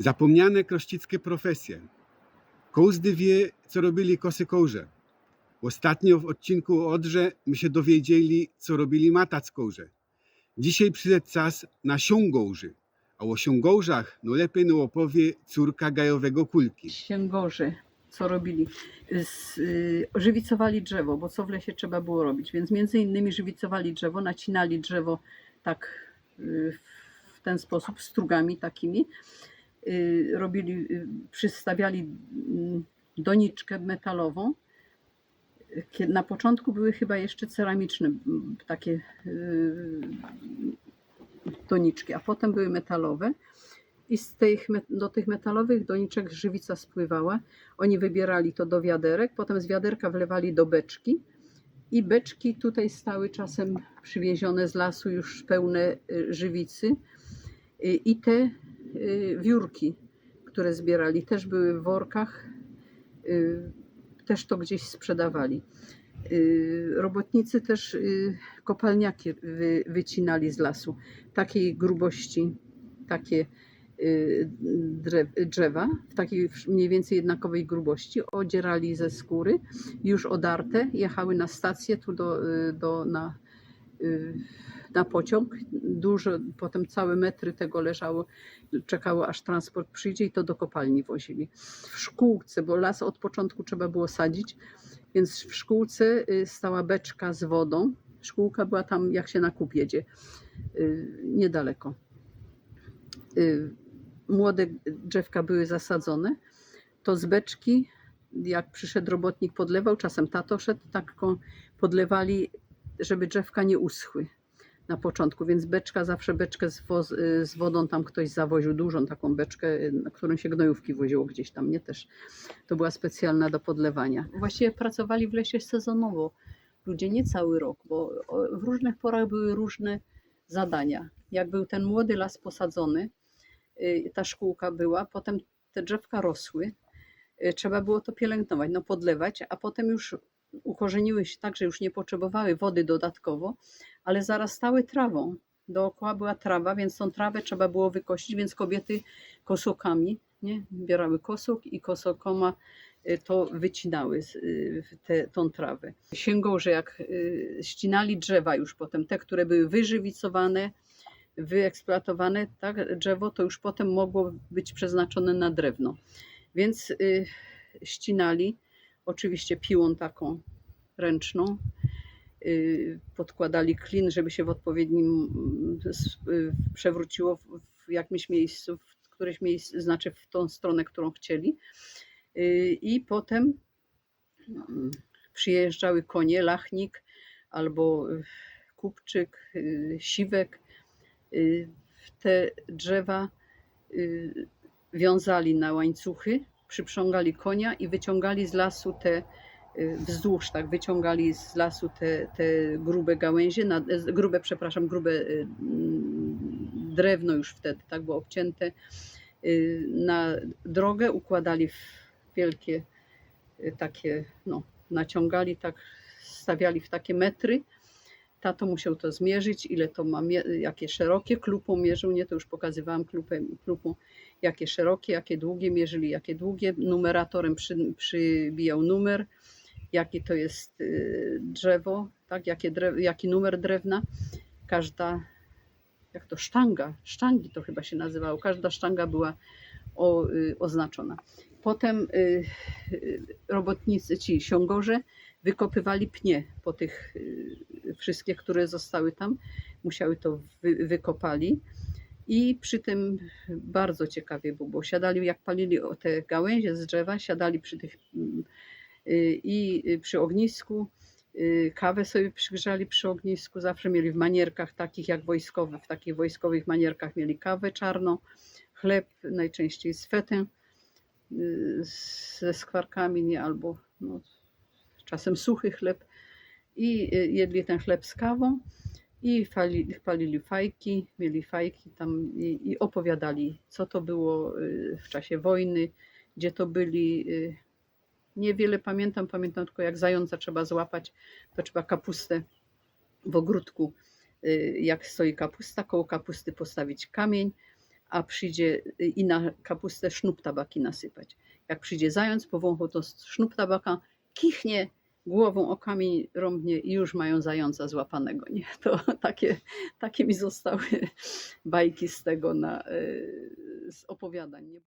Zapomniane krościckie profesje. Każdy wie, co robili kosy kołże. Ostatnio w odcinku o Odrze my się dowiedzieli, co robili matackołże. Dzisiaj przyszedł czas na siągołży. A o siągołżach no lepiej no opowie córka Gajowego Kulki. Księgorzy, co robili? Żywicowali drzewo, bo co w lesie trzeba było robić. Więc między innymi żywicowali drzewo, nacinali drzewo tak w ten sposób, strugami takimi. Robili, przystawiali doniczkę metalową. Na początku były chyba jeszcze ceramiczne takie doniczki, a potem były metalowe. I do tych metalowych doniczek żywica spływała. Oni wybierali to do wiaderek, potem z wiaderka wlewali do beczki. I beczki tutaj stały czasem przywiezione z lasu już pełne żywicy. I te wiórki, które zbierali, też były w workach, też to gdzieś sprzedawali. Robotnicy też kopalniaki wycinali z lasu, takiej grubości, takie drzewa, w takiej mniej więcej jednakowej grubości, odzierali ze skóry, już odarte, jechały na stację tu na pociąg. Dużo, potem całe metry tego leżało, czekało aż transport przyjdzie i to do kopalni wozili. W szkółce, bo las od początku trzeba było sadzić, więc w szkółce stała beczka z wodą. Szkółka była tam, jak się na kup jedzie, niedaleko. Młode drzewka były zasadzone, to z beczki, jak przyszedł robotnik, podlewał, czasem tato szedł, tak podlewali, żeby drzewka nie uschły na początku, więc beczka, zawsze beczkę z wodą tam ktoś zawoził, dużą taką beczkę, na którą się gnojówki woziło gdzieś tam, nie też. To była specjalna do podlewania. Właściwie pracowali w lesie sezonowo, ludzie nie cały rok, bo w różnych porach były różne zadania. Jak był ten młody las posadzony, ta szkółka była, potem te drzewka rosły, trzeba było to pielęgnować, podlewać, a potem już ukorzeniły się tak, że już nie potrzebowały wody dodatkowo, ale zarastały trawą. Dookoła była trawa, więc tą trawę trzeba było wykosić, więc kobiety kosokami, nie, bierały kosok i kosokoma to wycinały tą trawę. Sięgorze, jak ścinali drzewa już potem, te, które były wyżywicowane, wyeksploatowane, tak, drzewo to już potem mogło być przeznaczone na drewno. Więc ścinali, oczywiście piłą taką ręczną, podkładali klin, żeby się w odpowiednim przewróciło w jakimś miejscu, w któreś miejsce, znaczy w tą stronę, którą chcieli. I potem przyjeżdżały konie, lachnik albo kupczyk, siwek. Te drzewa wiązali na łańcuchy, przyprzągali konia i wyciągali z lasu wzdłuż, tak, wyciągali z lasu te grube gałęzie, grube drewno już wtedy, tak, było obcięte, na drogę, układali w wielkie takie, naciągali, tak, stawiali w takie metry. Tato musiał to zmierzyć, ile to ma, jakie szerokie, klupą mierzył, nie, to już pokazywałam klupą, jakie szerokie, jakie długie mierzyli, jakie długie, numeratorem przybijał numer, jakie to jest drzewo, tak, jaki numer drewna, każda, jak to sztangi to chyba się nazywało, każda sztanga była oznaczona. Potem robotnicy, ci siągorze, wykopywali pnie po tych wszystkie, które zostały tam, musiały to wykopali i przy tym bardzo ciekawie było, bo siadali, jak palili te gałęzie z drzewa, siadali przy tych i przy ognisku, kawę sobie przygrzali przy ognisku, zawsze mieli w manierkach takich jak wojskowe, w takich wojskowych manierkach mieli kawę czarną, chleb, najczęściej z fetę, ze skwarkami, nie, albo czasem suchy chleb, i jedli ten chleb z kawą i palili fajki, mieli fajki tam i opowiadali, co to było w czasie wojny, gdzie to byli. Niewiele pamiętam tylko jak zająca trzeba złapać, to trzeba kapustę w ogródku, jak stoi kapusta, koło kapusty postawić kamień, a przyjdzie i na kapustę sznop tabaki nasypać. Jak przyjdzie zając, powąchał to sznop tabaka, kichnie głową, okami rąbnie i już mają zająca złapanego. Nie? To takie mi zostały bajki z tego z opowiadań. Nie?